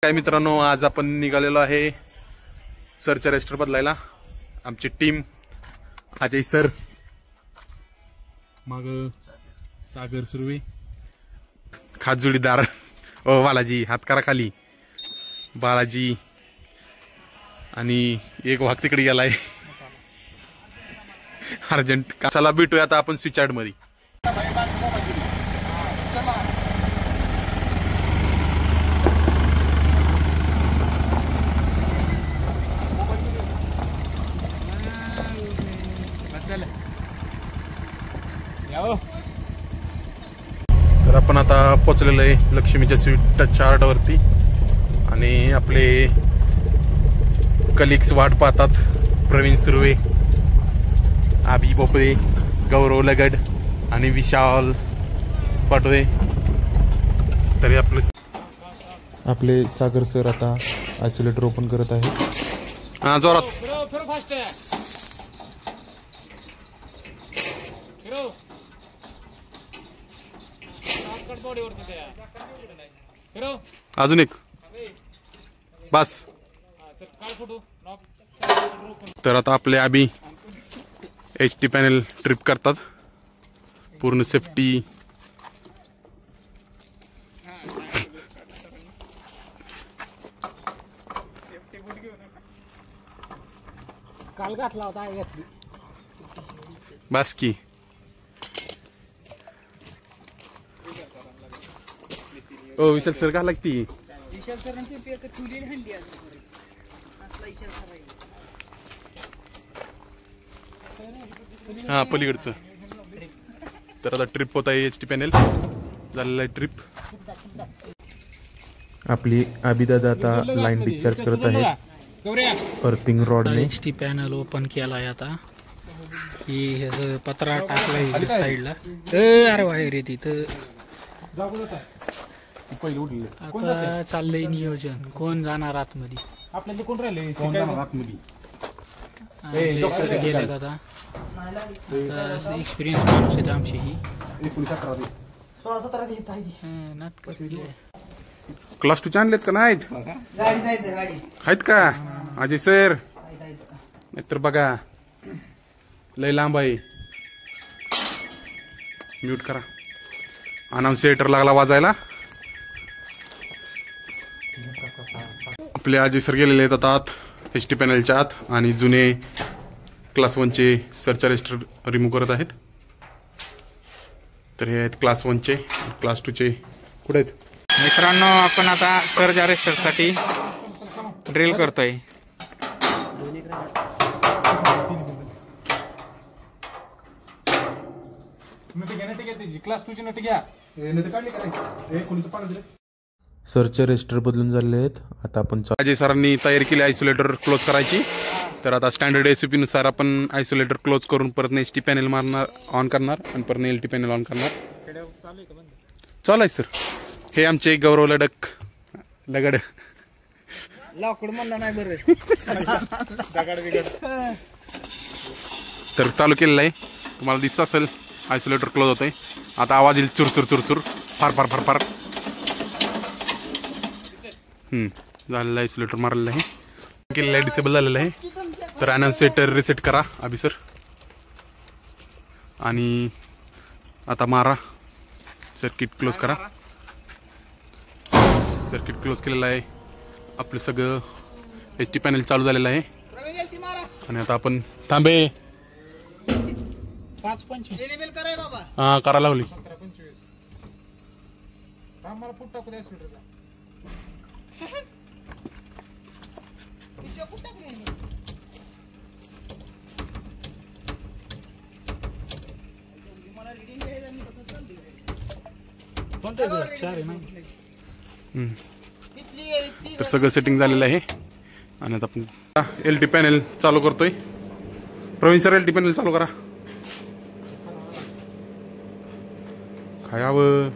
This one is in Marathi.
काय मित्रांनो, आज आपण निघालेलो आहे सरचा रजिस्टर बदलायला. आमची टीम अजय सर, मग सागर सुर्वे, खाजोडीदार बालाजी, हात करा खाली बालाजी, आणि एक वाघ तिकडे गेलाय अर्जंट. चला भेटूया आता आपण स्विच यार्ड मध्ये. तर आपण आता पोहोचलेलो आहे लक्ष्मीच्या स्वीट यार्डवरती आणि आपले कलिग्स वाट पाहतात. प्रवीण सुर्वे, आबी बोपळे, गौरव लगड आणि विशाल पाटोळे. तरी आपले सागर सर आता आयसोलेटर ओपन करत आहे. हा, जोरात. अजून एक बस. तर आता आपले आबी HD पॅनल ट्रिप करतात. पूर्ण सेफ्टी. काल घातला होता बस की. ओ विशाल सर का लागती. विशाल सरांची पेक ठेवलेली हंडी हा पलीकडचं. तर आता ट्रिप होत आहे. HD पॅनल झालेला आहे ट्रिप. आपली आबिदादा आता लाईन डिस्चार्ज करत आहे अर्थिंग रॉडने. HD पॅनल ओपन केलाय आता. ही पत्रा टाकलाय साईडला. अरे बाहेर आहे तिथं. आता चाललंय नियोजन. कोण जाणार आतमध्ये. आपल्याला कोण राहिले कोण जाणार आतमध्ये. गेलेत आता. एक्सपिरियन्स माणूस आहेत आमची ही. 16-17 क्लास 2 आणलेत का नाहीत. आहेत का अजय सर. नाहीतर बघा लय लांब आहे. म्यूट करा. अनाउन्सिएटर लागला वाजायला. आपले अजय सर गेलेले आहेत आता आत HD पॅनलच्या आत आणि जुने क्लास 1चे सरचा रजिस्टर रिमूव्ह करत आहेत. तर हे आहेत क्लास 1चे. क्लास 2चे कुठे आहेत मित्रांनो. आपण आता सरच्या रजिस्टरसाठी ड्रिल करतोय. क्लास 2 ची नट घ्या. सरचे रजिस्टर बदलून झाले आहेत. आता आपण अजय सरांनी तयारी केली आयसोलेटर क्लोज करायची. तर आता स्टँडर्ड SOP नुसार आपण आयसोलेटर क्लोज करून परत HD पॅनल मारणार, ऑन करणार आणि परत LT पॅनल ऑन करणार. चालू आहे सर. हे आमचे गौरव लगड लाकूड म्हणला नाही बरं. तर चालू केलेलं आहे. तुम्हाला दिसत असेल आयसोलेटर क्लोज होतंय. आता आवाज येईल चुरचुर चुरचुर फार फार फार फार. झालेलं आयसोलेटर मारलेलं आहे. केलेलं आहे. डिसेबल झालेलं आहे. तर अनाउन्सिएटर रिसेट करा अभि सर. आणि आता मारा. सर्किट क्लोज करा. सर्किट क्लोज केलेलं आहे. आपलं सगळं HD पॅनल चालू झालेलं आहे. आणि आता आपण थांबे 5-25 हा करा लावली. तर सगळं सेटिंग झालेलं आहे. आणि आता आपण LT पॅनल चालू करतोय. प्रवीण सर LT पॅनल चालू करा. खायावं.